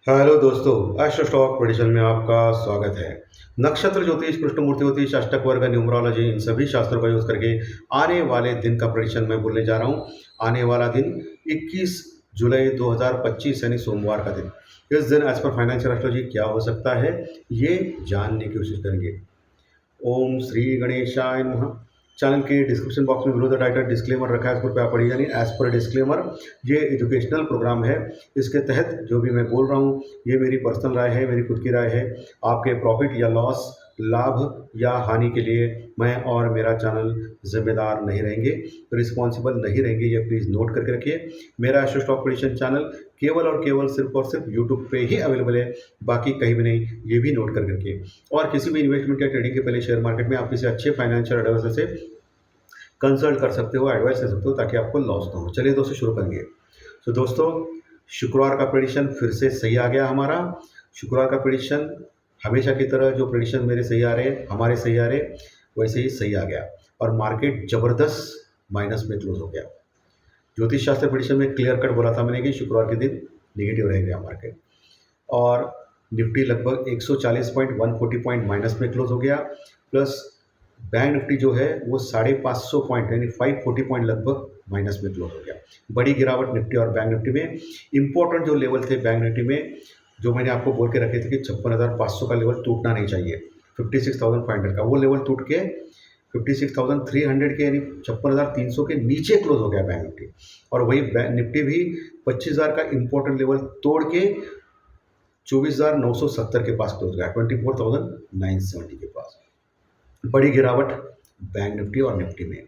Hello दोस्तों, astro stock prediction में आपका स्वागत है। नक्षत्र ज्योतिष, कृष्णमूर्ति ज्योतिष, अष्टक वर्ग, न्यूमरोलॉजी, इन सभी शास्त्रों का यूज करके आने वाले दिन का प्रेडिक्शन मैं बोलने जा रहा हूँ। आने वाला दिन 21 जुलाई 2025 यानी सोमवार का दिन। इस दिन एज पर फाइनेंशियल एस्ट्रोलॉजी क्या हो सकता है, ये जानने की कोशिश करेंगे। ओम श्री गणेशाय नमः। चैनल के डिस्क्रिप्शन बॉक्स में बिलो द टाइटल डिस्क्लेमर रखा है, इस पर आप पढ़िए। यानी एज पर डिस्क्लेमर, ये एजुकेशनल प्रोग्राम है। इसके तहत जो भी मैं बोल रहा हूँ, ये मेरी पर्सनल राय है, मेरी खुद की राय है। आपके प्रॉफिट या लॉस, लाभ या हानि के लिए मैं और मेरा चैनल जिम्मेदार नहीं रहेंगे, रिस्पॉन्सिबल नहीं रहेंगे। ये प्लीज़ नोट करके रखिए। मेरा एस्ट्रो स्टॉक प्रेडिक्शन चैनल केवल और केवल सिर्फ और सिर्फ यूट्यूब पे ही अवेलेबल है, बाकी कहीं भी नहीं। ये भी नोट कर करके। और किसी भी इन्वेस्टमेंट या ट्रेडिंग के पहले शेयर मार्केट में आप किसी अच्छे फाइनेंशियल एडवाइजर से कंसल्ट कर सकते हो, एडवाइस ले सकते हो, ताकि आपको लॉस ना हो। चलिए दोस्तों, शुरू करेंगे। तो दोस्तों, शुक्रवार का प्रेडिक्शन फिर से सही आ गया हमारा। शुक्रवार का प्रेडिक्शन हमेशा की तरह जो प्रेडिक्शन मेरे सही आ रहे, हमारे सही आ रहे, वैसे ही सही आ गया। और मार्केट ज़बरदस्त माइनस में क्लोज हो गया। ज्योतिष शास्त्र प्रेडिक्शन में क्लियर कट बोला था मैंने कि शुक्रवार के दिन नेगेटिव रहेगा मार्केट। और निफ्टी लगभग 140 पॉइंट, 140 पॉइंट माइनस में क्लोज हो गया। प्लस बैंक निफ्टी जो है वो 550 पॉइंट यानी 540 पॉइंट लगभग माइनस में क्लोज हो गया। बड़ी गिरावट निफ्टी और बैंक निफ्टी में। इंपॉर्टेंट जो लेवल थे बैंक निफ्टी में, जो मैंने आपको बोल के रखे थे कि 56,500 का लेवल टूटना नहीं चाहिए, 56,500 का, वो लेवल टूट के 56,300 के यानी 56,300 के नीचे क्लोज हो गया बैंक निफ्टी। और वही निफ्टी भी 25,000 का इंपॉर्टेंट लेवल तोड़ के 24,970 के पास क्लोज गया, 24,970 के पास। बड़ी गिरावट बैंक निफ्टी और निफ्टी में।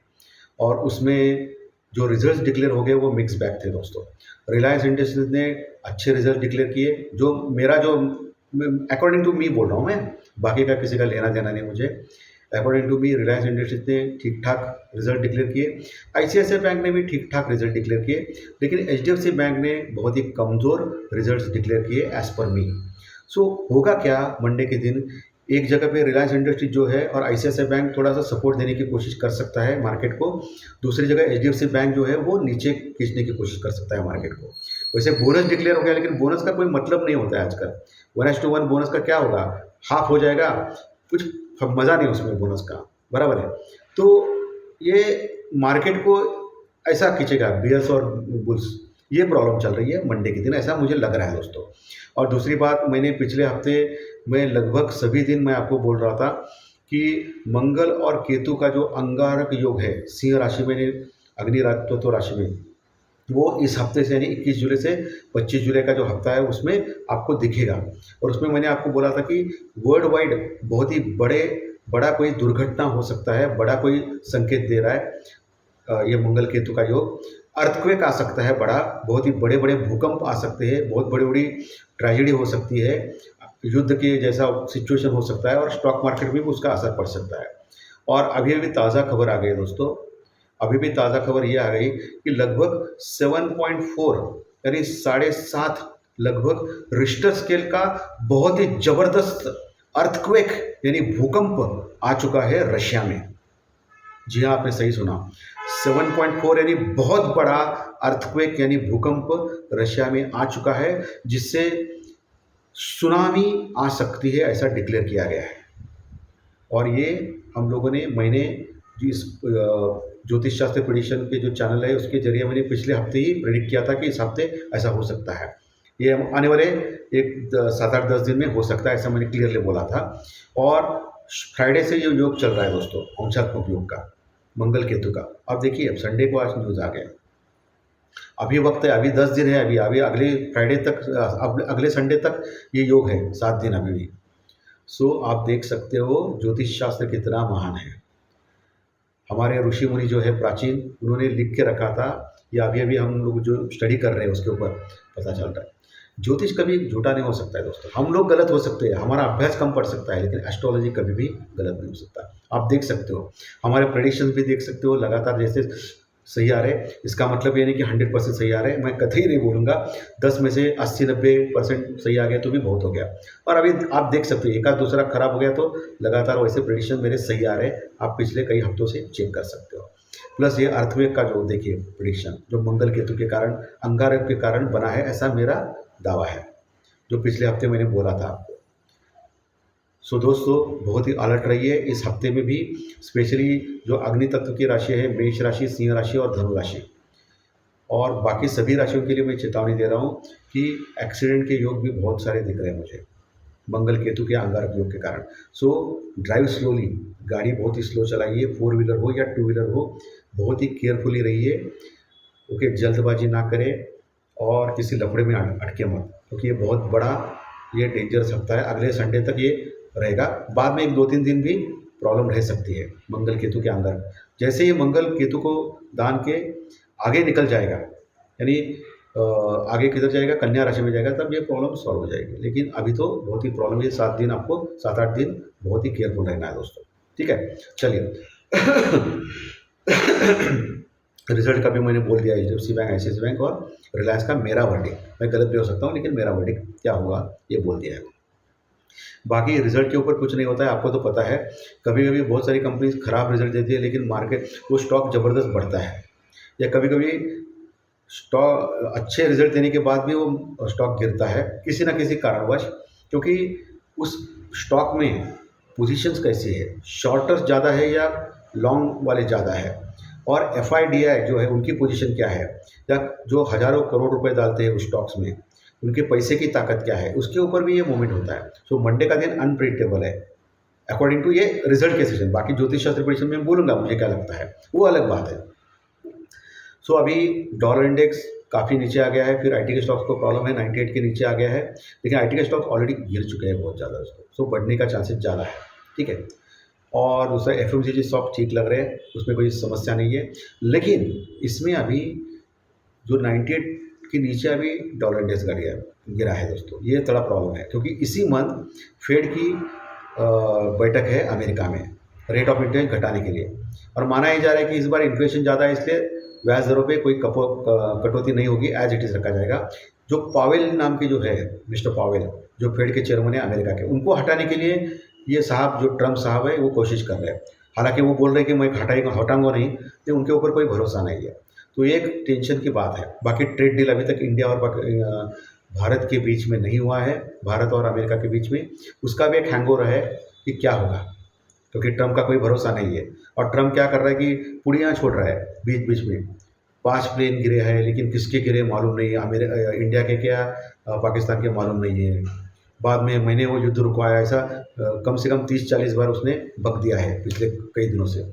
और उसमें जो रिजल्ट्स डिक्लेयर हो गए वो मिक्स बैग थे दोस्तों। रिलायंस इंडस्ट्रीज ने अच्छे रिजल्ट डिक्लेयर किए, जो मेरा जो अकॉर्डिंग टू मी बोल रहा हूँ मैं, बाकी का किसी का लेना देना नहीं मुझे। According to me Reliance Industries ने ठीक ठाक रिजल्ट डिक्लेयर किए। आईसीआईसीआई बैंक ने भी ठीक ठाक रिजल्ट डिक्लेयर किए, लेकिन एचडीएफसी बैंक ने बहुत ही कमज़ोर रिजल्ट्स डिक्लेयर किए एज पर मी। सो होगा क्या मंडे के दिन, एक जगह पे रिलायंस इंडस्ट्रीज जो है और आईसीआईसीआई बैंक थोड़ा सा सपोर्ट देने की कोशिश कर सकता है मार्केट को, दूसरी जगह एचडीएफसी बैंक जो है वो नीचे खींचने की कोशिश कर सकता है मार्केट को। वैसे बोनस डिक्लेयर हो गया, लेकिन बोनस का कोई मतलब नहीं होता है आजकल। 1:1 बोनस का क्या होगा, हाफ हो जाएगा, कुछ मज़ा नहीं उसमें बोनस का, बराबर है। तो ये मार्केट को ऐसा खींचेगा बियर्स और बुल्स, ये प्रॉब्लम चल रही है मंडे के दिन, ऐसा मुझे लग रहा है दोस्तों। और दूसरी बात, मैंने पिछले हफ्ते में लगभग सभी दिन मैं आपको बोल रहा था कि मंगल और केतु का जो अंगारक योग है सिंह राशि में, अग्नि तत्व राशि में, वो इस हफ्ते से यानी 21 जुलाई से 25 जुलाई का जो हफ्ता है उसमें आपको दिखेगा। और उसमें मैंने आपको बोला था कि वर्ल्ड वाइड बहुत ही बड़ा कोई दुर्घटना हो सकता है, बड़ा कोई संकेत दे रहा है ये मंगल केतु का योग। अर्थक्वेक आ सकता है बड़ा, बहुत ही बड़े बड़े भूकंप आ सकते हैं, बहुत बड़ी बड़ी ट्रेजेडी हो सकती है, युद्ध के जैसा सिचुएशन हो सकता है, और स्टॉक मार्केट में भी उसका असर पड़ सकता है। और अभी अभी ताज़ा खबर आ गई है दोस्तों, अभी भी ताज़ा खबर ये आ गई कि लगभग 7.4 यानी 7.5 लगभग रिश्टर स्केल का बहुत ही ज़बरदस्त अर्थक्वेक यानी भूकंप आ चुका है रशिया में। जी हाँ, आपने सही सुना, 7.4 यानी बहुत बड़ा अर्थक्वेक यानी भूकंप रशिया में आ चुका है, जिससे सुनामी आ सकती है, ऐसा डिक्लेयर किया गया है। और ये हम लोगों ने, मैंने जिस ज्योतिष शास्त्र प्रेडिक्शन के जो चैनल है उसके जरिए मैंने पिछले हफ्ते ही प्रेडिक्ट किया था कि इस हफ्ते ऐसा हो सकता है, ये आने वाले 7-8-10 दिन में हो सकता है, ऐसा मैंने क्लियरली बोला था। और फ्राइडे से ये योग चल रहा है दोस्तों, अंशात्मक योग का, मंगल केतु का। अब देखिए, अब संडे को आज न्यूज़ आ गया, अभी वक्त है, अभी 10 दिन है, अभी अभी अगले फ्राइडे तक, अब अगले संडे तक ये योग है, 7 दिन अभी भी। सो आप देख सकते हो ज्योतिष शास्त्र कितना महान है। हमारे ऋषि मुनि जो है प्राचीन, उन्होंने लिख के रखा था, या अभी अभी हम लोग जो स्टडी कर रहे हैं उसके ऊपर पता चल रहा है। ज्योतिष कभी झूठा नहीं हो सकता है दोस्तों। हम लोग गलत हो सकते हैं, हमारा अभ्यास कम पड़ सकता है, लेकिन एस्ट्रोलॉजी कभी भी गलत नहीं हो सकता। आप देख सकते हो, हमारे प्रेडिक्शंस भी देख सकते हो, लगातार जैसे सही आ रहे। इसका मतलब ये नहीं कि 100% सही आ रहे, मैं कतई नहीं बोलूँगा। 10 में से 80-90% सही आ गया तो भी बहुत हो गया। और अभी आप देख सकते हो, एक आध दूसरा खराब हो गया तो लगातार वैसे प्रेडिक्शन मेरे सही आ रहे, आप पिछले कई हफ्तों से चेक कर सकते हो। प्लस ये अर्थक्वेक का जो देखिए प्रेडिक्शन, जो मंगल केतु के कारण, अंगारक के कारण बना है, ऐसा मेरा दावा है। जो पिछले हफ्ते मैंने बोला था आपको। सो दोस्तों, बहुत ही अलर्ट रहिए इस हफ्ते में भी, स्पेशली जो अग्नि तत्व की राशि है, मेष राशि, सिंह राशि और धनु राशि, और बाकी सभी राशियों के लिए मैं चेतावनी दे रहा हूँ कि एक्सीडेंट के योग भी बहुत सारे दिख रहे हैं मुझे, मंगल केतु के अंगारक योग के कारण। सो ड्राइव स्लोली, गाड़ी बहुत ही स्लो चलाइए, 4 व्हीलर हो या 2 व्हीलर हो, बहुत ही केयरफुली रहिए। ओके, जल्दबाजी ना करें और किसी लफड़े में अटके मत, क्योंकि ये बहुत बड़ा, ये डेंजरस हफ्ता है। अगले संडे तक ये रहेगा, बाद में 1-2-3 दिन भी प्रॉब्लम रह सकती है मंगल केतु के अंदर। जैसे ही मंगल केतु को दान के आगे निकल जाएगा, यानी आगे किधर जाएगा, कन्या राशि में जाएगा, तब ये प्रॉब्लम सॉल्व हो जाएगी। लेकिन अभी तो बहुत ही प्रॉब्लम है, 7 दिन आपको, 7-8 दिन बहुत ही केयरफुल रहना है दोस्तों। ठीक है, चलिए। रिजल्ट का भी मैंने बोल दिया, एचडीएफसी बैंक, आईसीआईसी बैंक और रिलायंस का मेरा वर्डिक्ट। मैं गलत भी हो सकता हूँ, लेकिन मेरा वर्डिक्ट क्या होगा ये बोल दिया है। बाकी रिजल्ट के ऊपर कुछ नहीं होता है, आपको तो पता है। कभी कभी बहुत सारी कंपनीज खराब रिजल्ट देती है, लेकिन मार्केट, वो स्टॉक ज़बरदस्त बढ़ता है। या कभी कभी स्टॉक अच्छे रिजल्ट देने के बाद भी वो स्टॉक गिरता है किसी ना किसी कारणवश, क्योंकि उस स्टॉक में पोजीशंस कैसी है, शॉर्टर्स ज़्यादा है या लॉन्ग वाले ज़्यादा है, और एफआईडीआई जो है उनकी पोजीशन क्या है, या जो हज़ारों करोड़ रुपए डालते हैं उस स्टॉक्स में, उनके पैसे की ताकत क्या है, उसके ऊपर भी ये मूवमेंट होता है। सो मंडे का दिन अनप्रिडिक्टेबल है अकॉर्डिंग टू ये रिजल्ट के सेशन। बाकी ज्योतिष शास्त्र पोजीशन में बोलूँगा मुझे क्या लगता है, वो अलग बात है। सो अभी डॉलर इंडेक्स काफ़ी नीचे आ गया है, फिर आईटी के स्टॉक्स को प्रॉब्लम है, 98 के नीचे आ गया है, लेकिन आईटी के स्टॉक्स ऑलरेडी गिर चुके हैं बहुत ज़्यादा दोस्तों। सो बढ़ने का चांसेस ज़्यादा है। ठीक है, और दूसरा एफएमसीजी स्टॉक ठीक लग रहे हैं, उसमें कोई समस्या नहीं है। लेकिन इसमें अभी जो 98 के नीचे अभी डॉलर इंडेक्स गिरा है दोस्तों, ये थोड़ा प्रॉब्लम है, क्योंकि इसी मंथ फेड की बैठक है अमेरिका में, रेट ऑफ इंटरेस्ट घटाने के लिए, और माना ही जा रहा है कि इस बार इन्फ्लेशन ज़्यादा है, इसलिए ब्याज दरों पे कोई कटौती नहीं होगी, एज इट इज़ रखा जाएगा। जो पावेल नाम के जो है, मिस्टर पावेल, जो फेड के चेयरमैन है अमेरिका के, उनको हटाने के लिए ये साहब, जो ट्रम्प साहब है, वो कोशिश कर रहे हैं। हालांकि वो बोल रहे हैं कि मैं हटाऊंगा नहीं, तो उनके ऊपर कोई भरोसा नहीं है। तो ये एक टेंशन की बात है। बाकी ट्रेड डील अभी तक इंडिया और भारत के बीच में नहीं हुआ है, भारत और अमेरिका के बीच में, उसका भी एक हैंगओवर है कि क्या होगा, क्योंकि ट्रम्प का कोई भरोसा नहीं है। और ट्रम्प क्या कर रहा है कि पुड़ियाँ छोड़ रहा है बीच बीच में। 5 प्लेन गिरे हैं, लेकिन किसके गिरे मालूम नहीं है, इंडिया के क्या पाकिस्तान के मालूम नहीं है। बाद में मैंने वो युद्ध रुकवाया, ऐसा कम से कम 30-40 बार उसने बक दिया है पिछले कई दिनों से,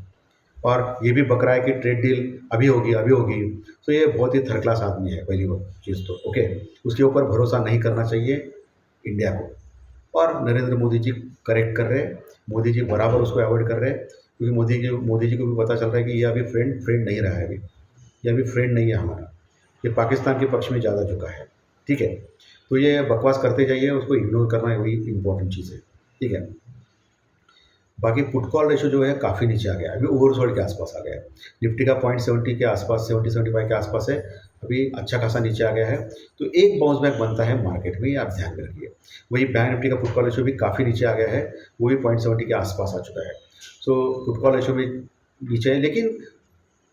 और ये भी बक रहा है कि ट्रेड डील अभी होगी अभी होगी। तो ये बहुत ही थर्ड क्लास आदमी है, पहली वो चीज़ तो। ओके, उसके ऊपर भरोसा नहीं करना चाहिए इंडिया को। और नरेंद्र मोदी जी करेक्ट कर रहे हैं, मोदी जी बराबर उसको अवॉइड कर रहे हैं, क्योंकि मोदी जी को भी पता चल रहा है कि ये अभी फ्रेंड नहीं रहा है, अभी ये अभी फ्रेंड नहीं है हमारा, ये पाकिस्तान के पक्ष में ज़्यादा झुका है। ठीक है, तो ये बकवास करते जाइए, उसको इग्नोर करना वही इंपॉर्टेंट चीज़ है। ठीक है, बाकी पुट कॉल रेशो जो है काफ़ी नीचे आ गया है, अभी ओवरसोल्ड के आसपास आ गया है। निफ्टी का 0.70 के आसपास, 70-75 के आसपास है, अभी अच्छा खासा नीचे आ गया है। तो एक बाउंस बैक बनता है मार्केट में, ये आप ध्यान में रखिए। वही बैंक निफ्टी का पुट कॉल रेशो भी काफ़ी नीचे आ गया है, वो भी 0.70 के आसपास आ चुका है। सो पुट कॉल रेशो भी नीचे है, लेकिन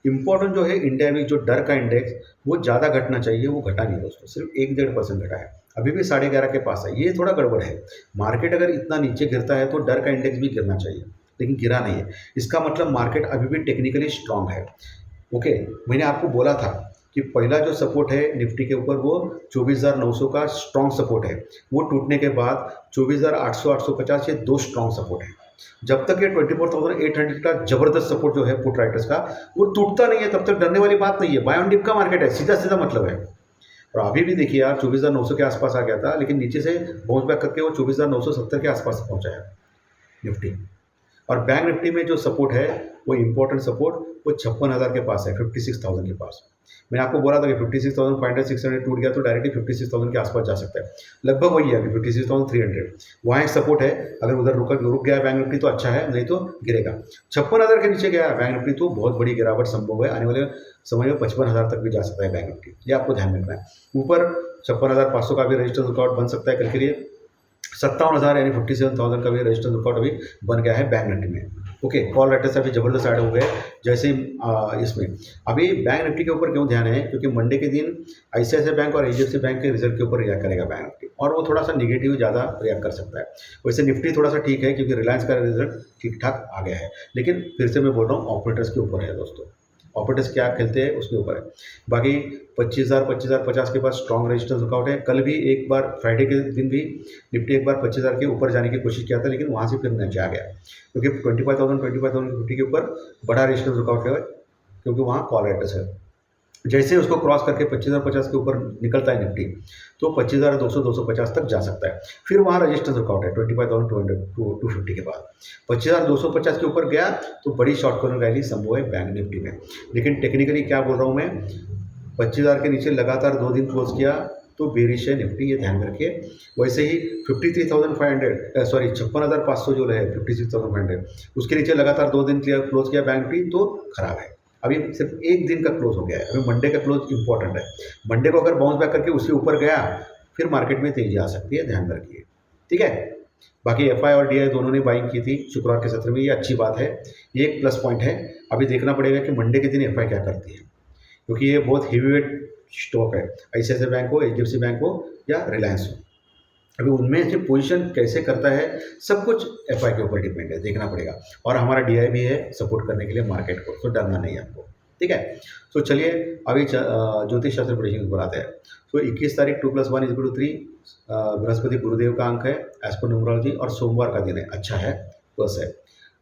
इम्पोर्टेंट जो है इंडिया में जो डर का इंडेक्स, वो ज़्यादा घटना चाहिए, वो घटा नहीं दोस्तों, सिर्फ 1-1.5% घटा है, अभी भी 11.5 के पास है। ये थोड़ा गड़बड़ है। मार्केट अगर इतना नीचे गिरता है तो डर का इंडेक्स भी गिरना चाहिए, लेकिन गिरा नहीं है। इसका मतलब मार्केट अभी भी टेक्निकली स्ट्रांग है। ओके, मैंने आपको बोला था कि पहला जो सपोर्ट है निफ्टी के ऊपर, वो 24,900 का स्ट्रांग सपोर्ट है। वो टूटने के बाद 24,800, 850 ये 2 स्ट्रांग सपोर्ट है। जब तक ये 24,800 का जबरदस्त सपोर्ट जो है पुट राइटर्स का, वो टूटता नहीं है, तब तक डरने वाली बात नहीं है। बाय ऑन डिप का मार्केट है, सीधा सीधा मतलब है। और अभी भी देखिए आप, 24,900 के आसपास आ गया था, लेकिन नीचे से बाउंस बैक करके वो 24,970 के आसपास पहुंचा है निफ्टी। और बैंक निफ्टी में जो सपोर्ट है, वो इम्पोर्टेंट सपोर्ट, वो 56,000 के पास है, 56,000 के पास। मैंने आपको बोला था कि 56,500-600 टूट गया तो डायरेक्टली 56,000 के आसपास जा सकता है। लगभग वही है अभी 56,300, वहाँ एक सपोर्ट है। अगर उधर रुक गया है बैंक निफ्टी तो अच्छा है, नहीं तो गिरेगा। 56,000 के नीचे गया है बैंक निफ्टी तो बहुत बड़ी गिरावट संभव है। आने वाले समय में 55,000 तक भी जा सकता है बैंक निफ्टी, ये आपको ध्यान रखना है। ऊपर 56,500 का भी रजिस्टर रुकआउट बन सकता है कल के लिए। 57,000 यानी 57,000 का भी रजिस्टर रुकआउट अभी बन गया है बैंक निफ्टी में। ओके, कॉल राइटर्स अभी जबरदस्त ऐड हो गए जैसे ही इसमें। अभी बैंक निफ्टी के ऊपर क्यों ध्यान है, क्योंकि मंडे के दिन आईसीआईसीआई बैंक और एचडीएफसी बैंक के रिजल्ट के ऊपर रिएक्ट करेगा बैंक निफ्टी। और वो थोड़ा सा निगेटिव ज़्यादा रिएक्ट कर सकता है। वैसे निफ्टी थोड़ा सा ठीक है क्योंकि रिलायंस का रिजल्ट ठीक ठाक आ गया है, लेकिन फिर से मैं बोल रहा हूँ ऑपरेटर्स के ऊपर है दोस्तों, ऑपरेटर्स क्या खेलते हैं उसके ऊपर है। बाकी 25,000 के पास स्ट्रॉन्ग रेजिस्टेंस वर्कआउट है। कल भी एक बार फ्राइडे के दिन भी निफ्टी एक बार 25,000 के ऊपर जाने की कोशिश किया था, लेकिन वहाँ से फिर नीचे आ गया क्योंकि 25,050 के ऊपर बड़ा रेजिस्टेंस वर्कआउट है, क्योंकि वहाँ कॉल एड्रेस है। जैसे उसको क्रॉस करके 25,050 के ऊपर निकलता है निफ्टी, तो 25,200 250 तक जा सकता है। फिर वहाँ रजिस्टेंस वर्कआउट है 25,200 250 के बाद 25,250 के ऊपर गया तो बड़ी शॉर्ट कॉर्नर रैली संभव है बैंक निफ्टी में। लेकिन टेक्निकली क्या बोल रहा हूँ मैं, 25,000 के नीचे लगातार 2 दिन क्लोज किया तो बेरिश है निफ्टी, ये ध्यान में रखिए। वैसे ही 56,500 जो है 56,500 उसके नीचे लगातार 2 दिन क्लोज किया बैंक निफ्टी तो खराब है। अभी सिर्फ एक दिन का क्लोज हो गया है, अभी मंडे का क्लोज इंपॉर्टेंट है। मंडे को अगर बाउंस बैक करके उसके ऊपर गया फिर मार्केट में तेजी आ सकती है, ध्यान में रखिए, ठीक है। बाकी एफआई और डीआई दोनों ने बाइंग की थी शुक्रवार के सत्र में, ये अच्छी बात है, ये एक प्लस पॉइंट है। अभी देखना पड़ेगा कि मंडे के दिन एफआई क्या करती है, क्योंकि ये बहुत हेवीवेट स्टॉक है, ICICI बैंक हो, HDFC बैंक हो या रिलायंस हो। अभी उनमें से पोजीशन कैसे करता है सब कुछ एफआई के ऊपर डिपेंड है, देखना पड़ेगा। और हमारा डीआई भी है सपोर्ट करने के लिए मार्केट को, तो डरना नहीं है आपको, ठीक है। तो चलिए अभी ज्योतिष शास्त्र प्रेडिक्शन के ऊपर आते हैं। तो 21 तारीख 2+1=3, बृहस्पति गुरुदेव का अंक है एज पर न्यूमरोलॉजी, और सोमवार का दिन है, अच्छा है, प्लस है।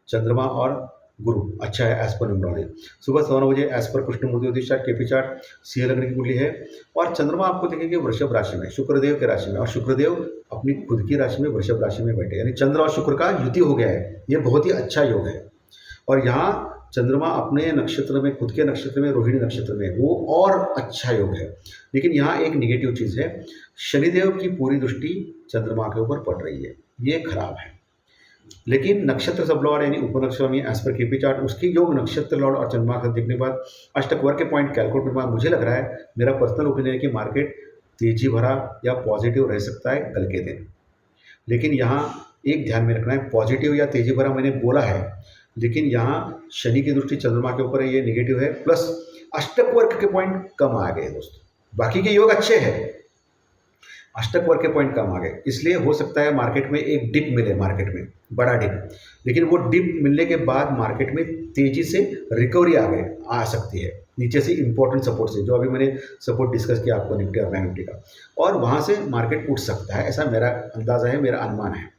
चंद्रमा और गुरु अच्छा है एज पर न्यूमरोलॉजी। सुबह 9 बजे एज पर कृष्णमूर्ति ज्योतिष चार्ट केपी चार्ट सिंह लग्न की कुंडली है, और चंद्रमा आपको देखेंगे वृषभ राशि में, शुक्रदेव के राशि में, और शुक्रदेव अपनी खुद की राशि में वृषभ राशि में बैठे, यानी चंद्र और शुक्र का युति हो गया है, ये बहुत ही अच्छा योग है। और यहाँ चंद्रमा अपने नक्षत्र में, खुद के नक्षत्र में, रोहिणी नक्षत्र में, वो और अच्छा योग है। लेकिन यहाँ एक निगेटिव चीज़ है, शनिदेव की पूरी दृष्टि चंद्रमा के ऊपर पड़ रही है, ये खराब है। लेकिन नक्षत्र सब लॉर्ड यानी उपनक्षत्र में एज पर केपी चार्ट उसकी योग नक्षत्र लॉर्ड और चंद्रमा का देखने के बाद अष्टक के पॉइंट कैलकुलेट करने के बाद मुझे लग रहा है, मेरा पर्सनल ओपिनियन है कि मार्केट तेजी भरा या पॉजिटिव रह सकता है कल के दिन। लेकिन यहाँ एक ध्यान में रखना है, पॉजिटिव या तेजी भरा मैंने बोला है, लेकिन यहाँ शनि की दृष्टि चंद्रमा के ऊपर है, ये निगेटिव है, प्लस अष्टक वर्ग के पॉइंट कम आ गए दोस्तों। बाकी के योग अच्छे हैं, अष्टक वर्ग के पॉइंट कम आ गए, इसलिए हो सकता है मार्केट में एक डिप मिले, मार्केट में बड़ा डिप, लेकिन वो डिप मिलने के बाद मार्केट में तेजी से रिकवरी आ सकती है नीचे से इंपॉर्टेंट सपोर्ट से, जो अभी मैंने सपोर्ट डिस्कस किया आपको निफ्टी और बैंक निफ्टी का, और वहाँ से मार्केट उठ सकता है, ऐसा मेरा अंदाज़ा है, मेरा अनुमान है,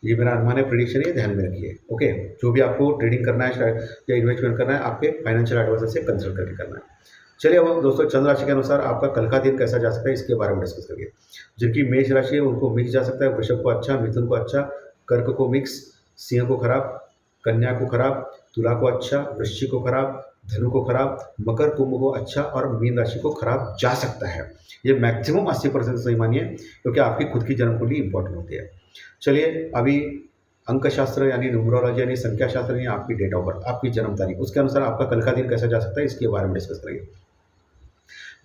ये मेरा अनुमान है, प्रेडिक्शन है, ध्यान में रखिए, ओके। जो भी आपको ट्रेडिंग करना है या इन्वेस्टमेंट करना है, आपके फाइनेंशियल एडवाइजर से कंसल्ट करके करना है। चलिए अब दोस्तों चंद्र राशि के अनुसार आपका कल का दिन कैसा जा सकता है इसके बारे में डिस्कस करिए। जिनकी मेष राशि है उनको मिक्स जा सकता है, वृषभ को अच्छा, मिथुन को अच्छा, कर्क को मिक्स, सिंह को खराब, कन्या को खराब, तुला को अच्छा, वृश्चिक को खराब, धनु को खराब, मकर कुंभ को अच्छा, और मीन राशि को खराब जा सकता है। ये मैक्सिमम 80% सही मानिए, क्योंकि आपकी खुद की जन्म कुंडली इंपॉर्टेंट होती है। चलिए अभी अंक शास्त्र यानी न्यूमरोलॉजी यानी संख्या शास्त्र यानी आपकी डेट ऑफ बर्थ, आपकी जन्म तारीख, उसके अनुसार आपका कल का दिन कैसा जा सकता है इसके बारे में डिस्कस करेंगे।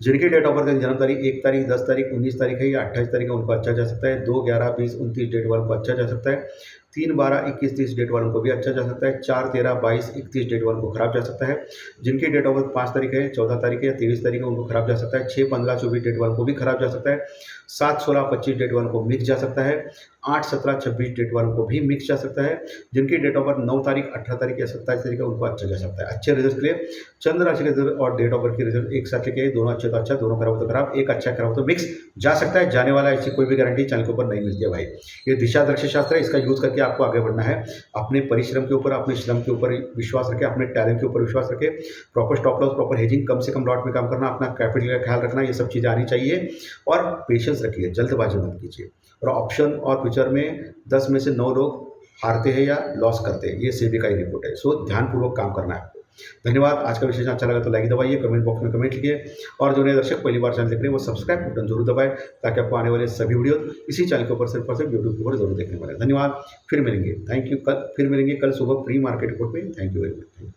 जिनकी डेट ऑफ बर्थ जन्म तारीख 1 तारीख, 10 तारीख, 19 तारीख है या 28 तारीख है, उनको अच्छा जा सकता है। 2, 11, 20, 29 डेट वालों को अच्छा जा सकता है। 3, 12, 21, 30 डेट वालों को भी अच्छा जा सकता है। 4, 13, 22, 31 डेट वालों को खराब जा सकता है। जिनकी डेट ऑफ बर्थ 5 तारीख है, 14 तारीख है या 23 तारीख है, उनको खराब जा सकता है। 6, 15, 24 डेट वालों को भी खराब जा सकता है। 7, 16, 25 डेट वालों को मिक्स जा सकता है। 8, 17, 26 डेट वालों को भी मिक्स जा सकता है। जिनकी डेट ऑफ बर्थ 9 तारीख, 18 तारीख या 27 तारीख है, उनको अच्छा जा सकता है। अच्छे रिजल्ट के लिए चंद्र राशि के रिजल्ट और डेट ऑफ बर्थ के रिजल्ट एक साथ लेके, दोनों अच्छे तो अच्छा, दोनों खराब तो खराब, एक अच्छा खराब तो मिक्स जा सकता है। जाने वाला ऐसी कोई भी गारंटी चैनल के ऊपर नहीं मिलती है भाई। ये दिशा दर्शी शास्त्र है, इसका यूज़ करके आपको आगे बढ़ना है। अपने परिश्रम के ऊपर, अपने श्रम के ऊपर विश्वास रखें, अपने टैलेंट के ऊपर विश्वास रखें, proper stop loss, proper hedging, कम से कम लॉट में काम करना, अपना कैपिटल का ख्याल रखना, ये सब चीज़ें आनी चाहिए। और पेशेंस रखिए, जल्दबाजी मत कीजिए। और ऑप्शन और फ्यूचर में 10 में से 9 लोग हारते हैं या लॉस करते हैं, ये सेबी का ही रिपोर्ट है। सो ध्यानपूर्वक काम करना है आपको। धन्यवाद। आज का विशेषण अच्छा लगा तो लाइक दबाइए, कमेंट बॉक्स में कमेंट लिखिए, और जो नए दर्शक पहली बार चैनल देख रहे हैं वो सब्सक्राइब बटन जरूर दबाएं, ताकि आपको आने वाले सभी वीडियो इसी चैनल के ऊपर सिर्फ और सिर्फ यूट्यूब के ऊपर जरूर देखने वाले। धन्यवाद। फिर मिलेंगे, थैंक यू। फिर मिलेंगे कल सुबह प्री मार्केट रिपोर्ट में। Thank you very much.